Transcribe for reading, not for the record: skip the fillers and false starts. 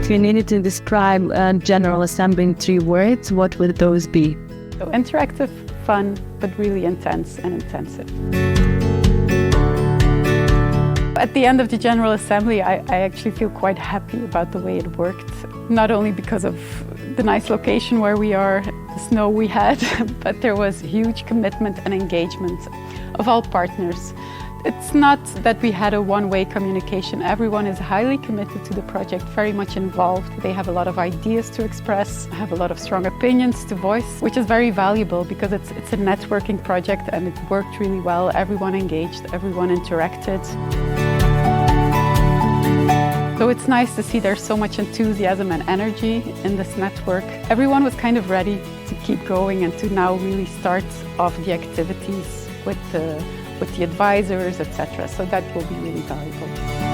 If you needed to describe a General Assembly in 3 words, what would those be? So interactive, fun, but really intense and intensive. At the end of the General Assembly, I actually feel quite happy about the way it worked. Not only because of the nice location where we are, the snow we had, but there was huge commitment and engagement of all partners. It's not that we had a one-way communication. Everyone is highly committed to the project, very much involved. They have a lot of ideas to express, have a lot of strong opinions to voice, which is very valuable because it's a networking project and it worked really well. Everyone engaged, everyone interacted. So it's nice to see there's so much enthusiasm and energy in this network. Everyone was kind of ready to keep going and to now really start off the activities with the advisors, etc. So that will be really valuable.